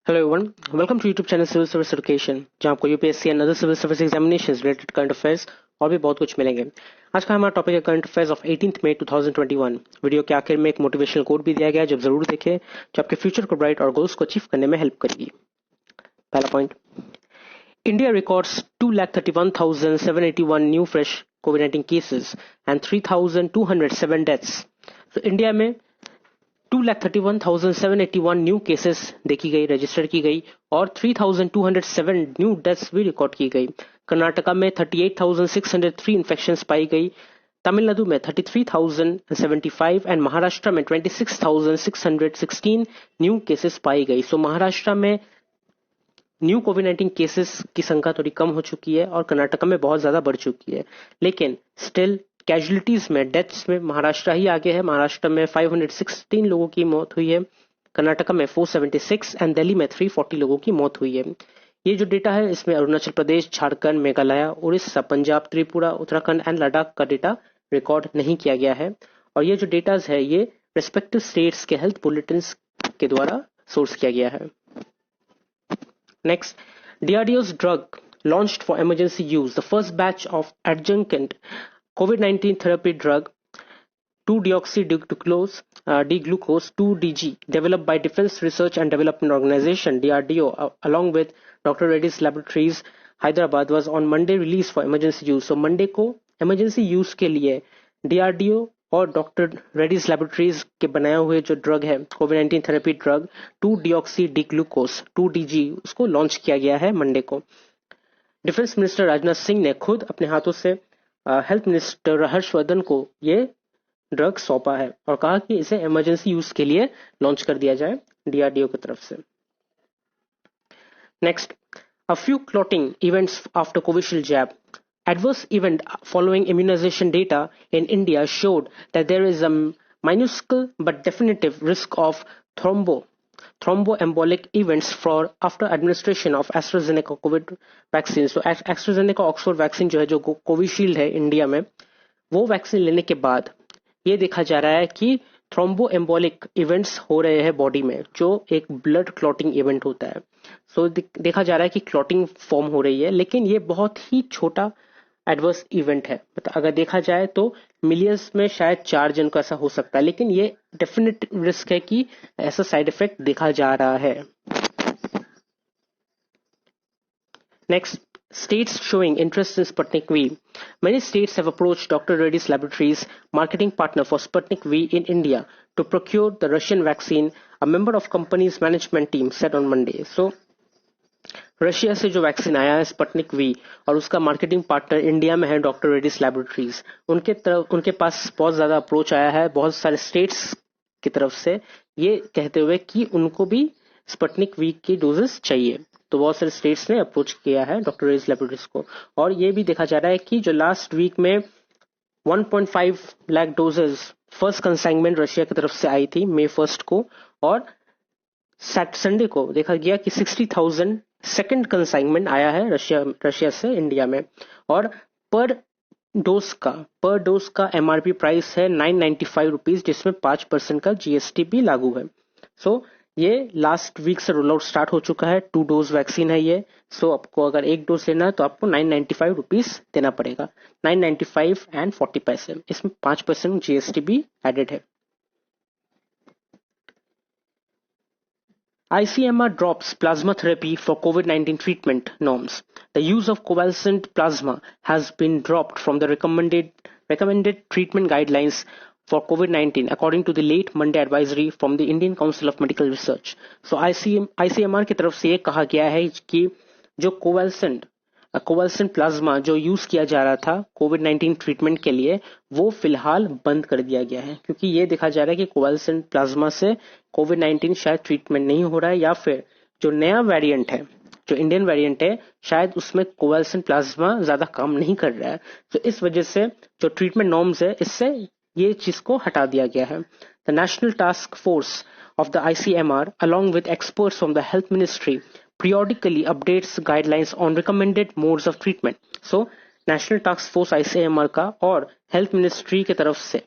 Hello everyone, welcome to YouTube channel civil service education, जहां आपको U P S C and other civil service examinations related current affairs और भी बहुत कुछ मिलेंगे। आज का हमारा टॉपिक है करंट अफेयर्स ऑफ 18 मई 2021। वीडियो के आखिर में एक मोटिवेशनल कोट भी दिया गया है, जब जरूर देखें, जो आपके फ्यूचर को ब्राइट और गोल्स को अचीव करने में हेल्प करेगी। पहला point, India records 2,31,781 new fresh covid cases and 3,207 deaths. तो इंडिया में 2,31,781 न्यू केसेस देखी गई, रजिस्टर की गई और 3,207 न्यू डेथ्स भी रिकॉर्ड की गई। कर्नाटका में 38,603 इन्फेक्शंस पाई गई, तमिलनाडु में 33,075 एंड महाराष्ट्र में 26,616 न्यू केसेस पाई गई। सो महाराष्ट्र में न्यू कोविड-19 केसेस की संख्या थोड़ी कम हो चुकी है और कर्नाटका में बहुत ज्यादा बढ़ चुकी है, लेकिन स्टिल कैजुअलिटीज में, डेथ्स में महाराष्ट्र ही आगे है। महाराष्ट्र में 516 लोगों की मौत हुई है, कर्नाटका में 476 एंड दिल्ली में 340 लोगों की मौत हुई है। ये जो डेटा है, इसमें अरुणाचल प्रदेश, झारखंड, मेघालय, उड़ीसा, पंजाब, त्रिपुरा, उत्तराखंड एंड लद्दाख का डेटा रिकॉर्ड नहीं किया गया है। और ये जो डेटाज है, ये रेस्पेक्टिव स्टेट्स के हेल्थ बुलेटिन के द्वारा सोर्स किया गया है। Next, DRDO's drug launched for emergency use. The first batch of adjuvant COVID-19 therapy drug 2-deoxy-D-glucose 2-DG, developed by Defense Research and Development Organization (DRDO) along with Dr. Reddys Laboratories, Hyderabad, was on Monday released for emergency use. So Monday को emergency use के लिए DRDO और doctor reddish laboratories के बनाए हुए जो drug है, कोविड-19 therapy drug 2-deoxy-D-glucose 2DG, उसको लॉन्च किया गया है मंडे को। डिफेंस मिनिस्टर राजनाथ सिंह ने खुद अपने हाथों से हेल्थ मिनिस्टर हर्षवर्धन को ये ड्रग सौंपा है और कहा कि इसे इमरजेंसी यूज के लिए लॉन्च कर दिया जाए डीआरडीओ की तरफ से। Next, a few clotting events after Covishield jab. Adverse event following immunization data in India showed that there is a minuscule but definitive risk of thromboembolic events for after administration of AstraZeneca COVID vaccine. So AstraZeneca Oxford vaccine जो है, जो Covishield है India में, वो vaccine लेने के बाद ये देखा जा रहा है कि थ्रोम्बोएम्बोलिक इवेंट्स हो रहे हैं बॉडी में, जो एक ब्लड क्लॉटिंग इवेंट होता है। सो देखा जा रहा है कि क्लॉटिंग फॉर्म हो रही है, लेकिन ये बहुत ही छोटा एडवर्स इवेंट है। मतलब अगर देखा जाए तो मिलियंस में शायद 4 जन का ऐसा हो सकता है, लेकिन ये डेफिनेट रिस्क है कि ऐसा साइड इफेक्ट देखा जा रहा है। Next, states showing interest in Sputnik V. Many states have approached Dr. Reddys Laboratories, marketing partner for Sputnik V in India, to procure the Russian vaccine, a member of company's management team said on Monday. So, Russia से जो vaccine आया है Sputnik V, और उसका marketing partner India में है doctor reddish laboratories, उनके पास बहुत ज्यादा अप्रोच आया है बहुत सारे स्टेट्स की तरफ से, ये कहते हुए कि उनको भी स्पुतनिक वी की डोजेस चाहिए। तो बहुत सारे स्टेट्स ने अप्रोच किया है डॉक्टर रेडिस लैबोरेटरीज को, और ये भी देखा जा रहा है कि जो लास्ट वीक में 1.5 lakh doses first consignment Russia की तरफ से आई थी मई 1 को, और संडे को देखा गया कि 60,000 सेकंड कंसाइनमेंट आया है रशिया से इंडिया में। और पर डोज का एमआरपी प्राइस है 995 रुपीज, जिसमें 5% का जीएसटी भी लागू है। सो ये लास्ट वीक से रोल आउट स्टार्ट हो चुका है। 2 डोज वैक्सीन है ये। सो आपको अगर 1 डोज लेना है तो आपको 995 रुपीज देना पड़ेगा, 995 एंड 40 पैसे। इसमें 5% जीएसटी भी एडेड है। ICMR drops plasma therapy for COVID-19 treatment norms. The use of convalescent plasma has been dropped from the recommended treatment guidelines for COVID-19, according to the late Monday advisory from the Indian Council of Medical Research. So ICMR की तरफ से ये कहा गया है कि जो covalent plasma जो यूज किया जा रहा था कोविड-19 ट्रीटमेंट के लिए, वो फिलहाल बंद कर दिया गया है, क्योंकि ये देखा जा रहा है कि कोवैलेंट प्लाज्मा से कोविड-19 शायद ट्रीटमेंट नहीं हो रहा है, या फिर जो नया वेरिएंट है, जो इंडियन वेरिएंट है, शायद उसमें कोवैलेंट प्लाज्मा ज्यादा काम नहीं कर रहा है। तो इस वजह से जो ट्रीटमेंट नॉर्म्स है, इससे ये चीज को हटा दिया गया है। The national task force of the ICMR, along with experts from the Health Ministry, periodically updates guidelines on recommended modes of treatment. So, National Task Force ICMR का और Health Ministry की तरफ से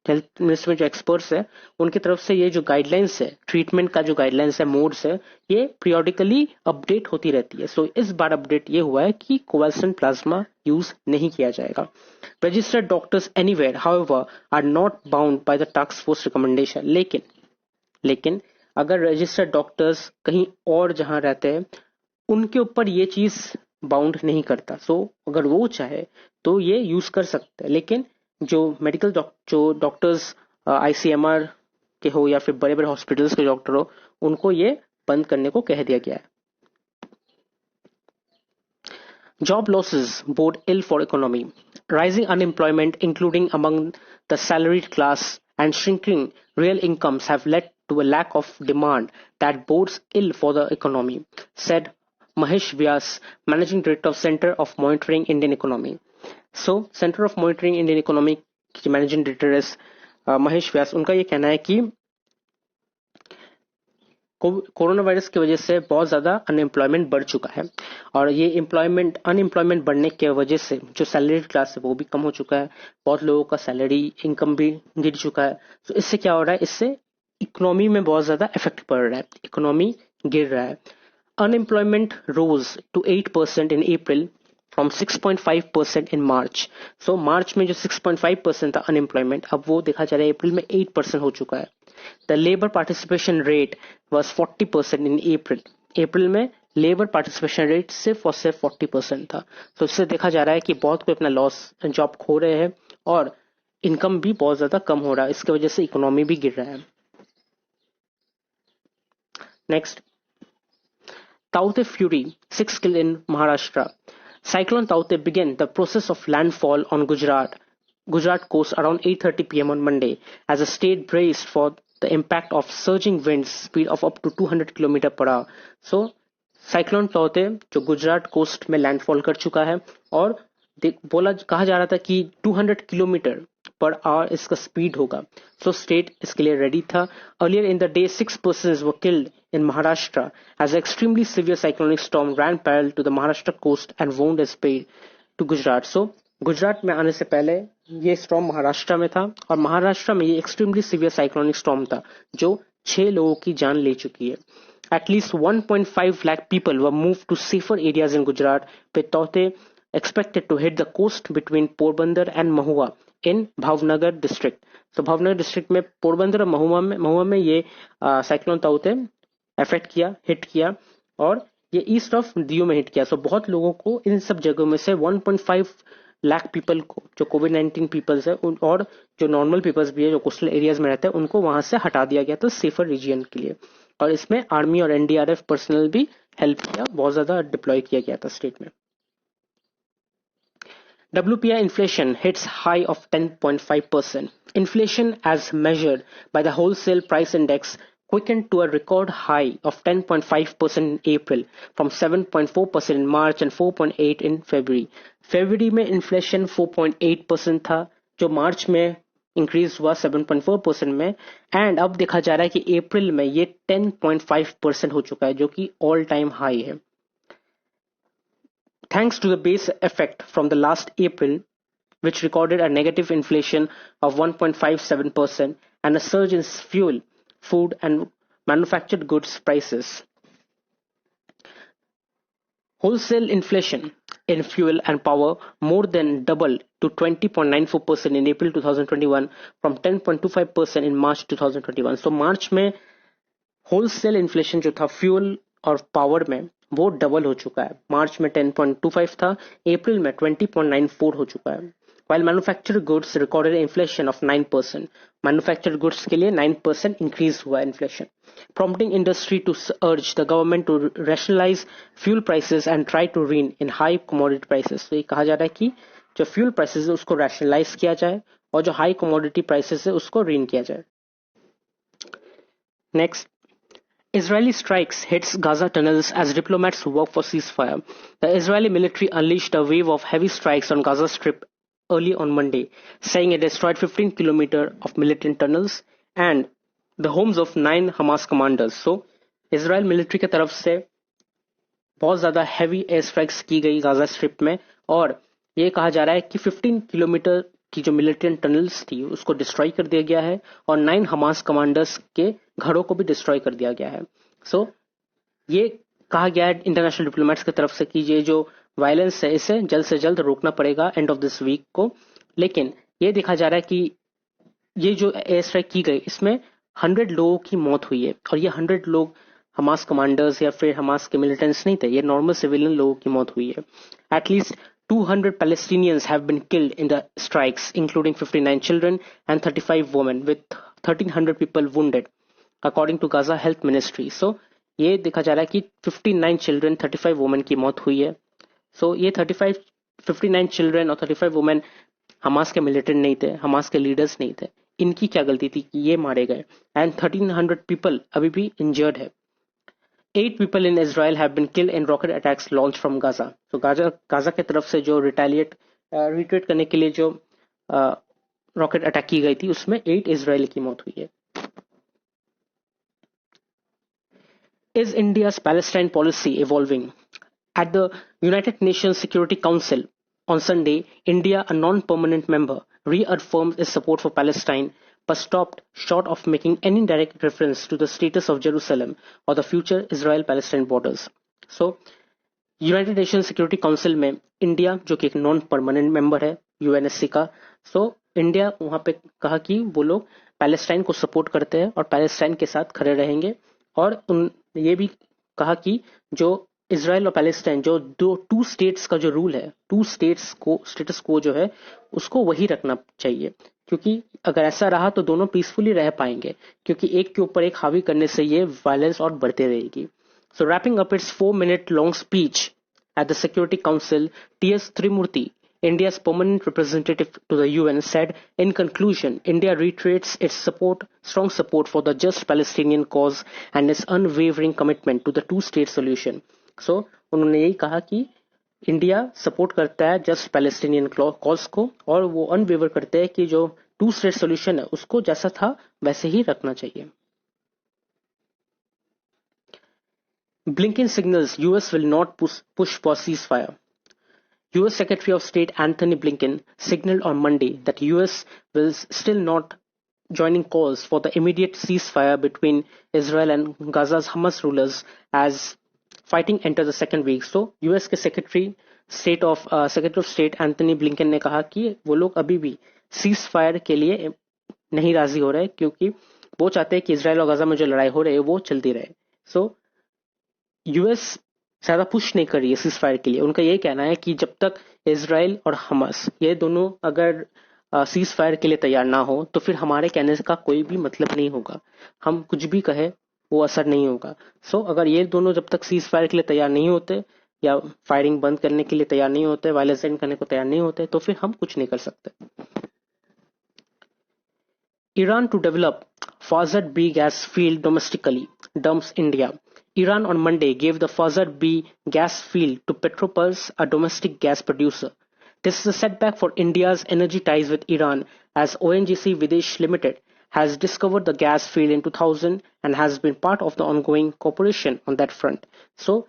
हेल्थ मिनिस्ट्री में जो experts है उनकी तरफ से ये जो गाइडलाइंस है, ट्रीटमेंट का जो गाइडलाइंस है, मोड्स है, ये पीरियोडिकली अपडेट होती रहती है. सो इस बार अपडेट ये हुआ है कि कोवैक्सीन प्लाज्मा यूज नहीं किया जाएगा. Registered doctors anywhere however are not bound by the task force recommendation. लेकिन अगर रजिस्टर्ड डॉक्टर्स कहीं और जहां रहते हैं उनके ऊपर ये चीज बाउंड नहीं करता. सो अगर वो चाहे तो ये यूज कर सकते हैं. लेकिन जो मेडिकल जो डॉक्टर्स आईसीएमआर के हो या फिर बड़े बड़े हॉस्पिटल्स के डॉक्टर हो, उनको ये बंद करने को कह दिया गया है. Job losses bode ill for economy. Rising unemployment, including among the salaried class, and shrinking real incomes have led to a lack of demand that bodes ill for the economy, said Mahesh Vyas, Managing Director of Center of Monitoring Indian Economy. So, Center of Monitoring Indian Economy के managing director है महेश व्यास. उनका ये कहना है कि corona virus की वजह से बहुत ज्यादा अनएम्प्लॉयमेंट बढ़ चुका है और ये अनएम्प्लॉयमेंट बढ़ने की वजह से जो सैलरी क्लास है वो भी कम हो चुका है. बहुत लोगों का सैलरी इनकम भी गिर चुका है. तो इससे क्या हो रहा है, इससे इकोनॉमी में बहुत ज्यादा इफेक्ट पड़ रहा है, इकोनॉमी गिर रहा है. Unemployment rose to 8% in April from 6.5% in March. So March में जो 6.5% था अनएम्प्लॉयमेंट, अब वो देखा जा रहा है अप्रैल में 8% हो चुका है. The labor participation rate was 40% in April. अप्रैल में लेबर पार्टिसिपेशन रेट सिर्फ और सिर्फ 40% था. तो इससे देखा जा रहा है कि बहुत कोई अपना लॉस जॉब खो रहे हैं और इनकम भी बहुत ज्यादा कम हो रहा है. इसकी वजह से इकोनॉमी भी गिर रहा है. Next, Taute Fury, 6 killed in Maharashtra. Cyclone Taute began the process of landfall on Gujarat coast around 8:30 p.m. on Monday as the state braced for the impact of surging winds speed of up to 200 km per hour. So, cyclone तौते जो Gujarat coast में landfall कर चुका है और कहा जा रहा था कि 200 किलोमीटर पर आवर इसका स्पीड होगा. सो स्टेट इसके लिए रेडी था. Earlier in the day 6 persons were killed in Maharashtra as an extremely severe cyclonic storm ran parallel to the Maharashtra coast and wound its way to Gujarat. So Gujarat में आने से पहले ये storm Maharashtra में था और महाराष्ट्र में ये एक्सट्रीमली सीवियर साइक्लोनिक स्टॉर्म था जो 6 लोगों की जान ले चुकी है. At least 1.5 lakh people were moved to safer areas in Gujarat, with Taute expected to hit the coast between Porbandar and Mahua in Bhavnagar district. तो भावनगर डिस्ट्रिक्ट में पोरबंदर और महुआ में ये साइक्लोन ताउते अफेक्ट किया, हिट किया और ये ईस्ट ऑफ दियो में हिट किया. सो बहुत लोगों को इन सब जगहों में से 1.5 लाख पीपल को जो कोविड-19 पीपल्स है और जो नॉर्मल पीपल्स भी है जो कोस्टल एरियाज में रहते हैं उनको वहां से हटा दिया गया था सेफर रीजन के लिए. और इसमें आर्मी और एनडीआरएफ पर्सनल भी हेल्प किया, बहुत ज्यादा डिप्लॉय किया गया था स्टेट में. WPI inflation hits high of 10.5%. Inflation as measured by the wholesale price index quickened to a record high of 10.5% in April from 7.4% in March and 4.8% in February. February में inflation 4.8% था जो मार्च में increase हुआ 7.4% में and अब देखा जा रहा है कि अप्रैल में ये 10.5% हो चुका है जो कि ऑल टाइम हाई है. Thanks to the base effect from the last April, which recorded a negative inflation of 1.57% and a surge in fuel, food and manufactured goods prices. Wholesale inflation in fuel and power more than doubled to 20.94% in April 2021 from 10.25% in March 2021. So March में wholesale inflation जो था fuel और power में वो double हो चुका है. मार्च में 10.25 था, अप्रैल में 20.94 हो चुका है. While manufactured goods recorded inflation of 9%. Manufactured goods के लिए 9% increase हुआ inflation, prompting industry to urge the government to rationalize fuel prices and try to rein in high commodity prices. तो ये कहा जा रहा है कि जो fuel prices है उसको rationalize किया जाए और जो high commodity prices है उसको rein किया जाए. Next, Israeli strikes hits Gaza tunnels as diplomats work for ceasefire. The Israeli military unleashed a wave of heavy strikes on Gaza Strip early on Monday, saying it destroyed 15 kilometers of militant tunnels and the homes of 9 Hamas commanders. So, Israel military की तरफ से बहुत ज़्यादा heavy air strikes की गई Gaza strip में और ये कहा जा रहा है कि 15 किलोमीटर की जो मिलिटेंट टनल्स थी उसको डिस्ट्रॉय कर दिया गया है और 9 हमास कमांडर्स के घरों को भी डिस्ट्रॉय कर दिया गया है। सो ये कहा गया है इंटरनेशनल डिप्लोमेट्स की तरफ से कि ये जो वायलेंस है इसे जल्द से जल्द रोकना पड़ेगा एंड ऑफ दिस वीक को। लेकिन ये देखा जा रहा है कि ये जो एयर स्ट्राइक की गई इसमें 100 लोगों की मौत हुई है और ये 100 लोग हमास कमांडर्स या फिर हमास के मिलिटेंट्स नहीं थे, ये नॉर्मल सिविलियन लोगों की मौत हुई है। At least 200 Palestinians have been killed in the strikes, including 59 children and 35 women, with 1,300 people wounded, according to Gaza Health Ministry. So, ये देखा जा रहा है कि 59 children, 35 women की मौत हुई है। So, ये 59 children और 35 women हमास के मिलिटेंट नहीं थे, हमास के लीडर्स नहीं थे। इनकी क्या गलती थी कि ये मारे गए एंड 1300 पीपल अभी भी इंजर्ड है। 8 people in Israel have been killed in rocket attacks launched from Gaza. तो गाजा की तरफ से जो रिट्रीट करने के लिए जो रॉकेट अटैक की गई थी उसमें 8 इजरायली की मौत हुई है। Is India's Palestine policy evolving? At the United Nations Security Council on Sunday, India, a non-permanent member, reaffirmed its support for Palestine but stopped short of making any direct reference to the status of Jerusalem or the future Israel-Palestine borders. So, United nation security council में India जो कि एक non permanent member है UNSC का, India वहां पे कहा कि वो लोग पैलेस्टाइन को सपोर्ट करते हैं और पैलेस्टाइन के साथ खड़े रहेंगे और ये भी कहा कि जो इजराइल और पैलेस्टाइन जो टू स्टेट्स का जो रूल है, टू स्टेट्स को स्टेटस को जो है उसको वही रखना चाहिए, क्योंकि अगर ऐसा रहा तो दोनों पीसफुली रह पाएंगे, क्योंकि एक के ऊपर एक हावी करने से ये वायलेंस और बढ़ते रहेगी। So wrapping up its 4-minute long speech at the Security Council, T.S. Trimurti, India's permanent representative to the UN, said, in conclusion, India reiterates its strong support for the just Palestinian cause and its unwavering commitment to the two-state solution. So, उन्होंने यही कहा कि India support करता है just Palestinian cause को और वो अनवेवर करते हैं कि जो टू स्टेट सोल्यूशन है उसको जैसा था वैसे ही रखना चाहिए। Blinken signals US will not push for ceasefire. US Secretary of State Anthony Blinken signaled on Monday that US will still not joining calls for the immediate ceasefire between Israel and Gaza's Hamas rulers as fighting enters the second week. So, US के Secretary of State Anthony Blinken ने कहा कि वो लोग अभी भी ceasefire के लिए नहीं राजी हो रहे, क्योंकि वो चाहते हैं कि इजराइल और गाजा में जो लड़ाई हो रही है वो चलती रहे। So, यूएस ज्यादा पुश नहीं कर रही है सीज फायर के लिए। उनका यही कहना है कि जब तक इजराइल और हमास ये दोनों अगर सीज फायर के लिए तैयार ना हो तो फिर हमारे कहने का कोई भी मतलब नहीं होगा, हम कुछ भी कहे वो असर नहीं होगा। सो अगर ये दोनों जब तक सीज फायर के लिए तैयार नहीं होते या फायरिंग बंद करने के लिए तैयार नहीं होते, वायलेंस एंड करने को तैयार नहीं होते, तो फिर हम कुछ नहीं कर सकते। Iran to develop Fazard B gas field domestically, dumps India. Iran on Monday gave the Fazard B gas field to Petropulse, a domestic gas producer. This is a setback for India's energy ties with Iran, as ONGC Videsh Limited has discovered the gas field in 2000 and has been part of the ongoing cooperation on that front. So,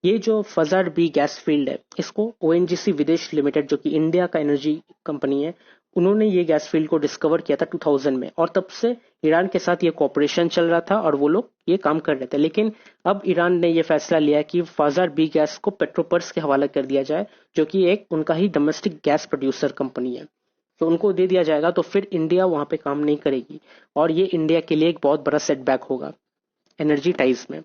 ये जो फजार्ड B gas field है इसको ONGC विदेश limited जो कि India का energy company है, उन्होंने ये गैस फील्ड को डिस्कवर किया था 2000 में और तब से ईरान के साथ ये कोऑपरेशन चल रहा था और वो लोग ये काम कर रहे थे। लेकिन अब ईरान ने ये फैसला लिया कि फाजार बी गैस को पेट्रोपर्स के हवाले कर दिया जाए, जो कि एक उनका ही डोमेस्टिक गैस प्रोड्यूसर कंपनी है, तो उनको दे दिया जाएगा। तो फिर इंडिया वहां पे काम नहीं करेगी और ये इंडिया के लिए एक बहुत बड़ा सेटबैक होगा एनर्जी टाइज में।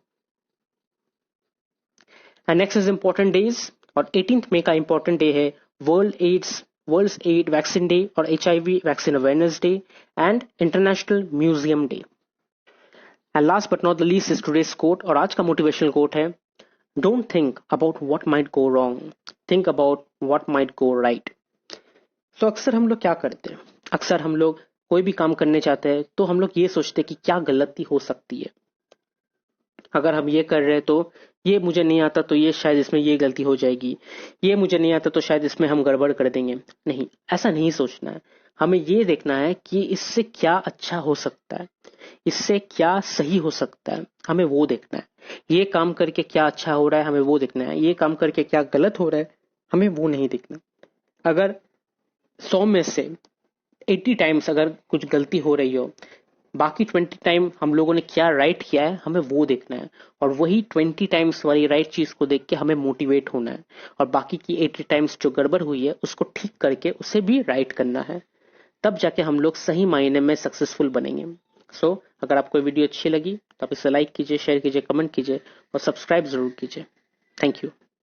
And next is important days, और 18 मई का इंपॉर्टेंट डे है वर्ल्ड एड वैक्सीन डे और HIV vaccine awareness day and international museum day. And last but not the least is today's quote, और आज का motivational quote है, don't think about what might go wrong, think about what might go right. तो अक्सर हम लोग क्या करते हैं, अक्सर हम लोग कोई भी काम करने चाहते हैं तो हम लोग ये सोचते हैं कि क्या गलती हो सकती है, अगर हम ये कर रहे हैं तो ये मुझे नहीं आता तो ये शायद इसमें ये गलती हो जाएगी, ये मुझे नहीं आता तो शायद इसमें हम गड़बड़ कर देंगे। नहीं, ऐसा नहीं सोचना है, हमें ये देखना है कि इससे क्या अच्छा हो सकता है, इससे क्या सही हो सकता है, हमें वो देखना है। ये काम करके क्या अच्छा हो रहा है हमें वो देखना है, ये काम करके क्या गलत हो रहा है हमें वो नहीं देखना। अगर 100 में से 80 टाइम्स अगर कुछ गलती हो रही हो, बाकी 20 टाइम हम लोगों ने क्या राइट किया है हमें वो देखना है, और वही 20 टाइम्स वाली राइट चीज को देख के हमें मोटिवेट होना है, और बाकी की 80 टाइम्स जो गड़बड़ हुई है उसको ठीक करके उसे भी राइट करना है। तब जाके हम लोग सही मायने में सक्सेसफुल बनेंगे। सो अगर आपको वीडियो अच्छी लगी तो आप इसे लाइक कीजिए, शेयर कीजिए, कमेंट कीजिए और सब्सक्राइब जरूर कीजिए। Thank you.